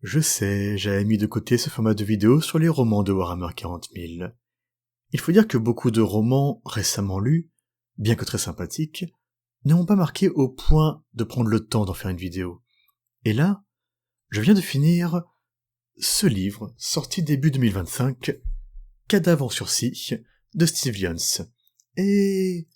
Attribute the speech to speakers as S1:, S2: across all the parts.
S1: Je sais, j'avais mis de côté ce format de vidéo sur les romans de Warhammer 40 000. Il faut dire que beaucoup de romans récemment lus, bien que très sympathiques, ne m'ont pas marqué au point de prendre le temps d'en faire une vidéo. Et là, je viens de finir ce livre, sorti début 2025, Cadavre en sursis, de Steve Lyons. Et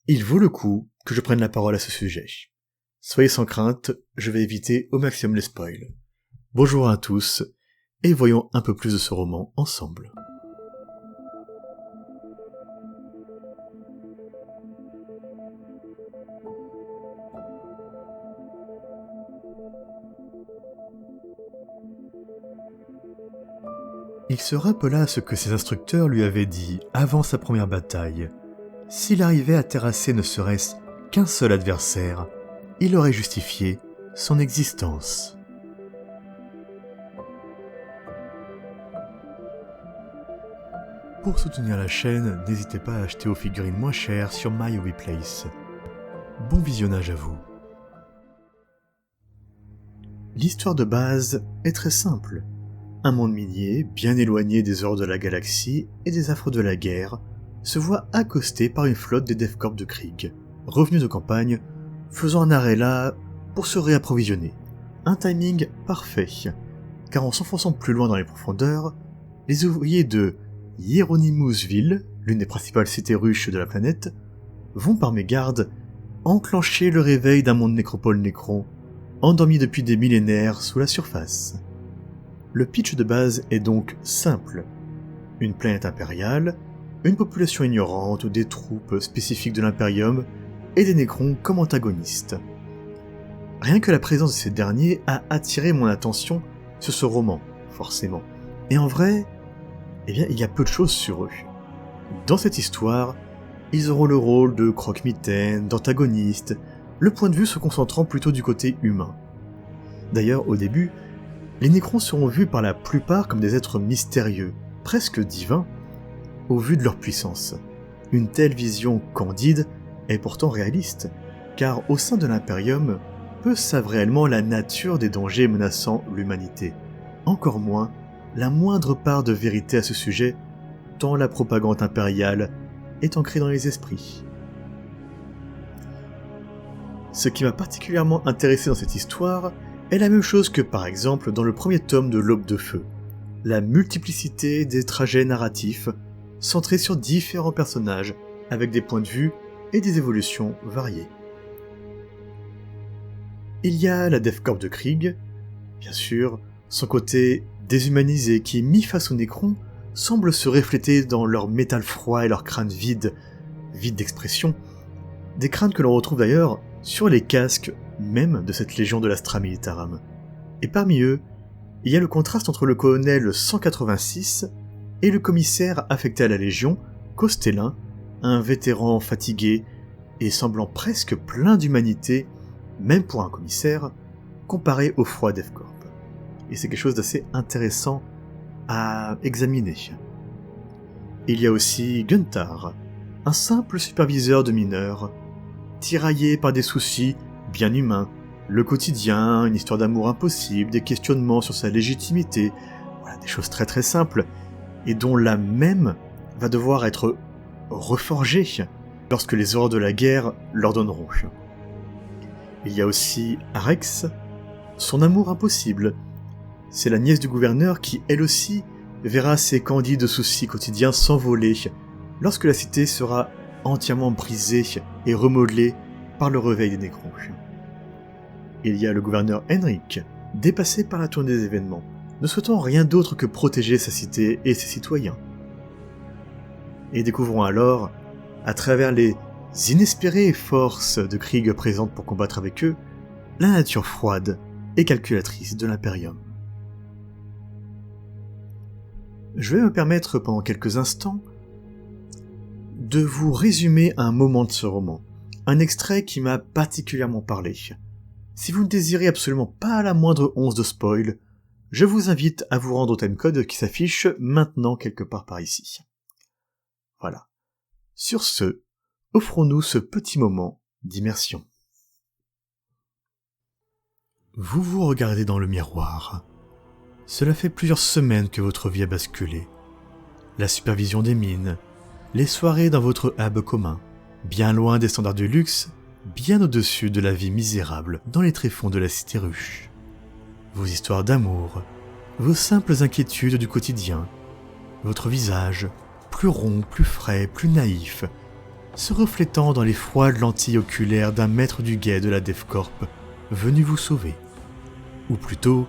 S1: il vaut le coup que je prenne la parole à ce sujet. Soyez sans crainte, je vais éviter au maximum les spoils. Bonjour à tous, et voyons un peu plus de ce roman ensemble. Il se rappela ce que ses instructeurs lui avaient dit avant sa première bataille. S'il arrivait à terrasser ne serait-ce qu'un seul adversaire, il aurait justifié son existence. Pour soutenir la chaîne, n'hésitez pas à acheter aux figurines moins chères sur My Hobby Place. Bon visionnage à vous. L'histoire de base est très simple. Un monde minier, bien éloigné des horreurs de la galaxie et des affres de la guerre, se voit accosté par une flotte des Death Corps de Krieg, revenus de campagne, faisant un arrêt là pour se réapprovisionner. Un timing parfait, car en s'enfonçant plus loin dans les profondeurs, les ouvriers de Hieronymusville, l'une des principales cités ruches de la planète, vont par mégarde enclencher le réveil d'un monde nécropole-nécron, endormi depuis des millénaires sous la surface. Le pitch de base est donc simple. Une planète impériale, une population ignorante, des troupes spécifiques de l'Imperium et des Nécrons comme antagonistes. Rien que la présence de ces derniers a attiré mon attention sur ce roman, forcément. Et en vrai, il y a peu de choses sur eux. Dans cette histoire, ils auront le rôle de croque-mitaines, d'antagonistes, le point de vue se concentrant plutôt du côté humain. D'ailleurs, au début, les Nécrons seront vus par la plupart comme des êtres mystérieux, presque divins, au vu de leur puissance. Une telle vision candide est pourtant réaliste, car au sein de l'Imperium, peu savent réellement la nature des dangers menaçant l'humanité. Encore moins, la moindre part de vérité à ce sujet, tant la propagande impériale est ancrée dans les esprits. Ce qui m'a particulièrement intéressé dans cette histoire est la même chose que par exemple dans le premier tome de l'Aube de Feu, la multiplicité des trajets narratifs centrés sur différents personnages avec des points de vue et des évolutions variées. Il y a la Death Corps de Krieg, bien sûr, son côté déshumanisé qui, mis face aux Nécrons, semble se refléter dans leur métal froid et leurs crânes vides d'expression, des crânes que l'on retrouve d'ailleurs sur les casques même de cette légion de l'Astra Militarum. Et parmi eux, il y a le contraste entre le colonel 186 et le commissaire affecté à la Légion, Costélin, un vétéran fatigué et semblant presque plein d'humanité, même pour un commissaire, comparé au froid Death Corps. Et c'est quelque chose d'assez intéressant à examiner. Il y a aussi Guntar, un simple superviseur de mineurs, tiraillé par des soucis bien humains, le quotidien, une histoire d'amour impossible, des questionnements sur sa légitimité, voilà, des choses très très simples, et dont l'âme même va devoir être reforgée lorsque les horreurs de la guerre l'ordonneront. Il y a aussi Arex, son amour impossible. C'est la nièce du gouverneur qui, elle aussi, verra ses candides soucis quotidiens s'envoler lorsque la cité sera entièrement brisée et remodelée par le réveil des Nécrons. Il y a le gouverneur Henrik, dépassé par la tournée des événements, ne souhaitant rien d'autre que protéger sa cité et ses citoyens. Et découvrons alors, à travers les inespérées forces de Krieg présentes pour combattre avec eux, la nature froide et calculatrice de l'Imperium. Je vais me permettre pendant quelques instants de vous résumer un moment de ce roman, un extrait qui m'a particulièrement parlé. Si vous ne désirez absolument pas la moindre once de spoil, je vous invite à vous rendre au timecode qui s'affiche maintenant quelque part par ici. Voilà. Sur ce, offrons-nous ce petit moment d'immersion. Vous vous regardez dans le miroir. Cela fait plusieurs semaines que votre vie a basculé. La supervision des mines, les soirées dans votre hub commun, bien loin des standards de luxe, bien au-dessus de la vie misérable dans les tréfonds de la cité ruche. Vos histoires d'amour, vos simples inquiétudes du quotidien, votre visage, plus rond, plus frais, plus naïf, se reflétant dans les froides lentilles oculaires d'un maître du guet de la DevCorp venu vous sauver. Ou plutôt,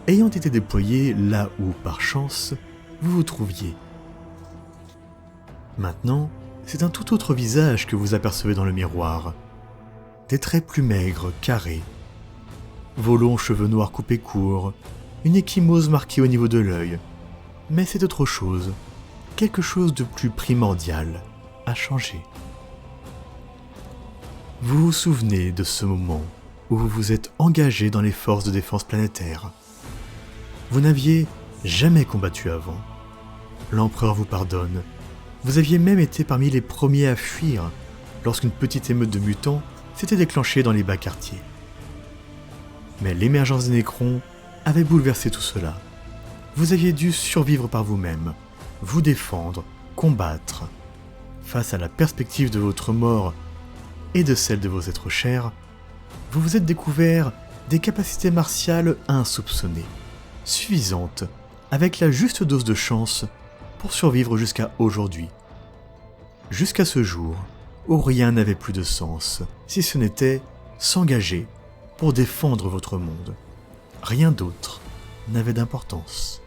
S1: ayant été déployé là où, par chance, vous vous trouviez. Maintenant, c'est un tout autre visage que vous apercevez dans le miroir. Des traits plus maigres, carrés. Vos longs cheveux noirs coupés courts, une ecchymose marquée au niveau de l'œil. Mais c'est autre chose, quelque chose de plus primordial à changer. Vous vous souvenez de ce moment où vous vous êtes engagé dans les forces de défense planétaire. Vous n'aviez jamais combattu avant. L'empereur vous pardonne. Vous aviez même été parmi les premiers à fuir lorsqu'une petite émeute de mutants s'était déclenchée dans les bas quartiers. Mais l'émergence des Nécrons avait bouleversé tout cela. Vous aviez dû survivre par vous-même, vous défendre, combattre. Face à la perspective de votre mort et de celle de vos êtres chers, vous vous êtes découvert des capacités martiales insoupçonnées, suffisantes, avec la juste dose de chance pour survivre jusqu'à aujourd'hui. Jusqu'à ce jour, où rien n'avait plus de sens, si ce n'était s'engager pour défendre votre monde. Rien d'autre n'avait d'importance.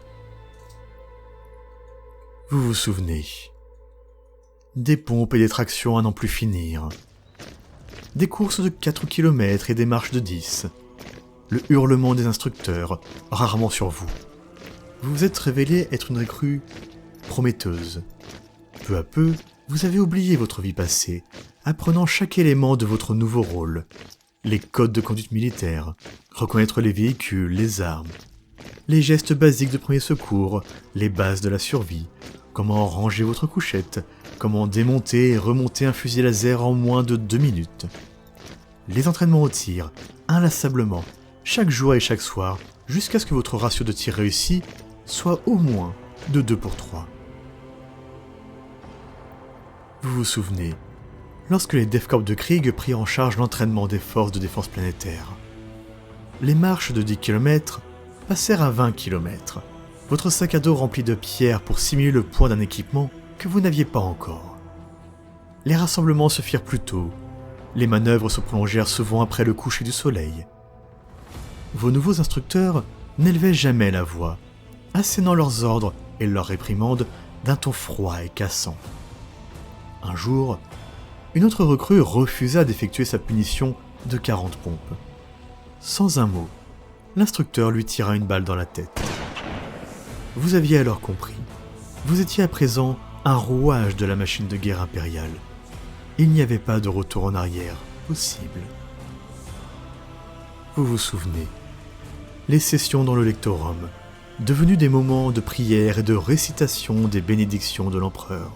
S1: Vous vous souvenez. Des pompes et des tractions à n'en plus finir. Des courses de 4 km et des marches de 10. Le hurlement des instructeurs, rarement sur vous. Vous vous êtes révélé être une recrue prometteuse. Peu à peu, vous avez oublié votre vie passée, apprenant chaque élément de votre nouveau rôle. Les codes de conduite militaire, reconnaître les véhicules, les armes, les gestes basiques de premier secours, les bases de la survie, comment ranger votre couchette, comment démonter et remonter un fusil laser en moins de 2 minutes. Les entraînements au tir, inlassablement, chaque jour et chaque soir, jusqu'à ce que votre ratio de tir réussi soit au moins de 2 pour 3. Vous vous souvenez, lorsque les DevCorp de Krieg prirent en charge l'entraînement des forces de défense planétaire. Les marches de 10 km passèrent à 20 km, votre sac à dos rempli de pierres pour simuler le poids d'un équipement que vous n'aviez pas encore. Les rassemblements se firent plus tôt, les manœuvres se prolongèrent souvent après le coucher du soleil. Vos nouveaux instructeurs n'élevaient jamais la voix, assénant leurs ordres et leurs réprimandes d'un ton froid et cassant. Un jour, une autre recrue refusa d'effectuer sa punition de 40 pompes. Sans un mot, l'instructeur lui tira une balle dans la tête. Vous aviez alors compris. Vous étiez à présent un rouage de la machine de guerre impériale. Il n'y avait pas de retour en arrière possible. Vous vous souvenez. Les sessions dans le lectorum, devenues des moments de prière et de récitation des bénédictions de l'empereur.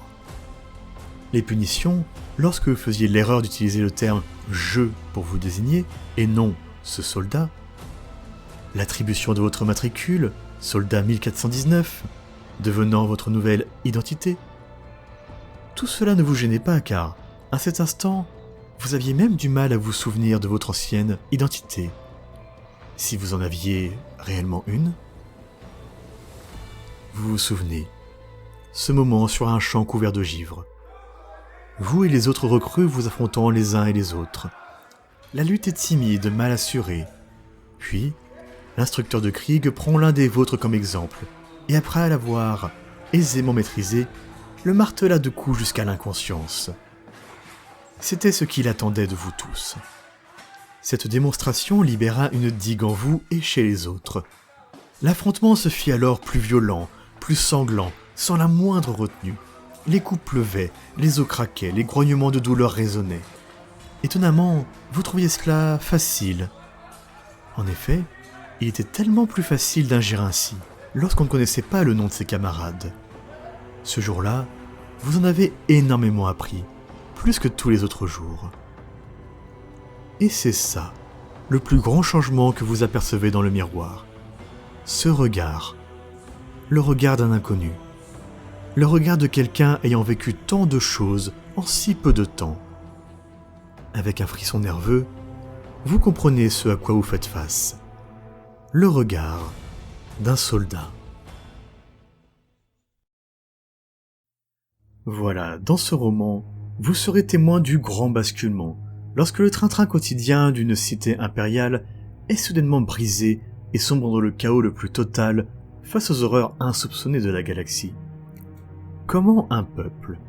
S1: Les punitions, lorsque vous faisiez l'erreur d'utiliser le terme « je » pour vous désigner, et non « ce soldat », l'attribution de votre matricule, soldat 1419, devenant votre nouvelle identité. Tout cela ne vous gênait pas car, à cet instant, vous aviez même du mal à vous souvenir de votre ancienne identité, si vous en aviez réellement une. Vous vous souvenez, ce moment sur un champ couvert de givre. Vous et les autres recrues vous affrontant les uns et les autres. La lutte est timide, mal assurée. Puis, l'instructeur de Krieg prend l'un des vôtres comme exemple, et après l'avoir aisément maîtrisé, le martela de coups jusqu'à l'inconscience. C'était ce qu'il attendait de vous tous. Cette démonstration libéra une digue en vous et chez les autres. L'affrontement se fit alors plus violent, plus sanglant, sans la moindre retenue. Les coups pleuvaient, les os craquaient, les grognements de douleur résonnaient. Étonnamment, vous trouviez cela facile. En effet, il était tellement plus facile d'agir ainsi, lorsqu'on ne connaissait pas le nom de ses camarades. Ce jour-là, vous en avez énormément appris, plus que tous les autres jours. Et c'est ça, le plus grand changement que vous apercevez dans le miroir. ce regard, le regard d'un inconnu, le regard de quelqu'un ayant vécu tant de choses en si peu de temps. Avec un frisson nerveux, vous comprenez ce à quoi vous faites face. Le regard d'un soldat. Voilà, dans ce roman, vous serez témoin du grand basculement, lorsque le train-train quotidien d'une cité impériale est soudainement brisé et sombre dans le chaos le plus total face aux horreurs insoupçonnées de la galaxie. Comment un peuple,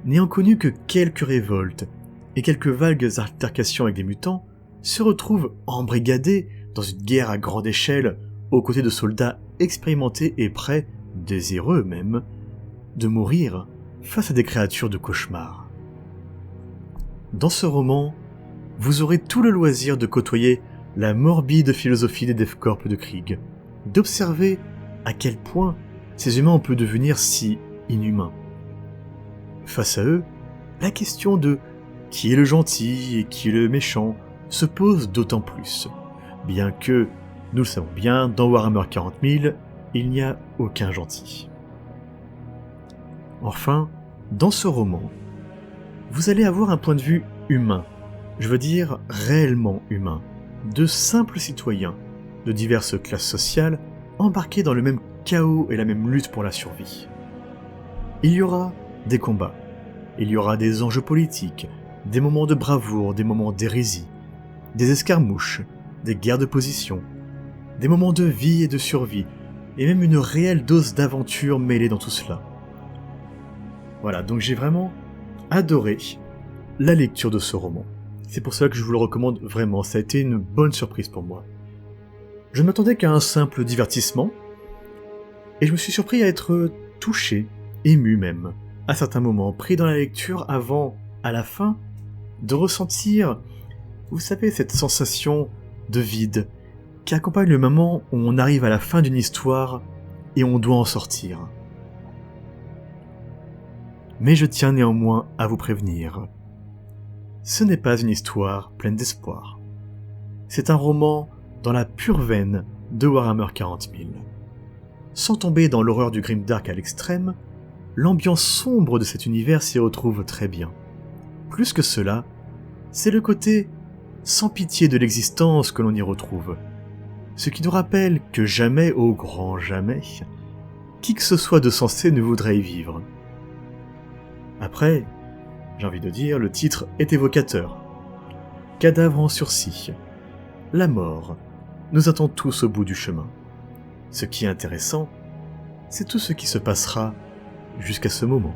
S1: n'ayant connu que quelques révoltes et quelques vagues altercations avec des mutants, se retrouve embrigadé dans une guerre à grande échelle aux côtés de soldats expérimentés et prêts, désireux même, de mourir face à des créatures de cauchemar. Dans ce roman, vous aurez tout le loisir de côtoyer la morbide philosophie des Deathcorps de Krieg, d'observer à quel point ces humains peuvent devenir si inhumains. Face à eux, la question de qui est le gentil et qui est le méchant se pose d'autant plus, bien que, nous le savons bien, dans Warhammer 40 000, il n'y a aucun gentil. Enfin, dans ce roman, vous allez avoir un point de vue humain, je veux dire réellement humain, de simples citoyens, de diverses classes sociales, embarqués dans le même chaos et la même lutte pour la survie. Il y aura des combats, il y aura des enjeux politiques, des moments de bravoure, des moments d'hérésie, des escarmouches, des guerres de position, des moments de vie et de survie, et même une réelle dose d'aventure mêlée dans tout cela. Voilà, donc j'ai vraiment adoré la lecture de ce roman. C'est pour ça que je vous le recommande vraiment, ça a été une bonne surprise pour moi. Je ne m'attendais qu'à un simple divertissement, et je me suis surpris à être touché, ému même, à certains moments, pris dans la lecture avant, à la fin, de ressentir, vous savez, cette sensation de vide qui accompagne le moment où on arrive à la fin d'une histoire et on doit en sortir. Mais je tiens néanmoins à vous prévenir. Ce n'est pas une histoire pleine d'espoir. C'est un roman dans la pure veine de Warhammer 40 000. Sans tomber dans l'horreur du grimdark à l'extrême, l'ambiance sombre de cet univers s'y retrouve très bien. Plus que cela, c'est le côté sans pitié de l'existence que l'on y retrouve. Ce qui nous rappelle que jamais, au grand jamais, qui que ce soit de sensé ne voudrait y vivre. Après, j'ai envie de dire, le titre est évocateur. Cadavre en sursis. La mort nous attend tous au bout du chemin. Ce qui est intéressant, c'est tout ce qui se passera jusqu'à ce moment.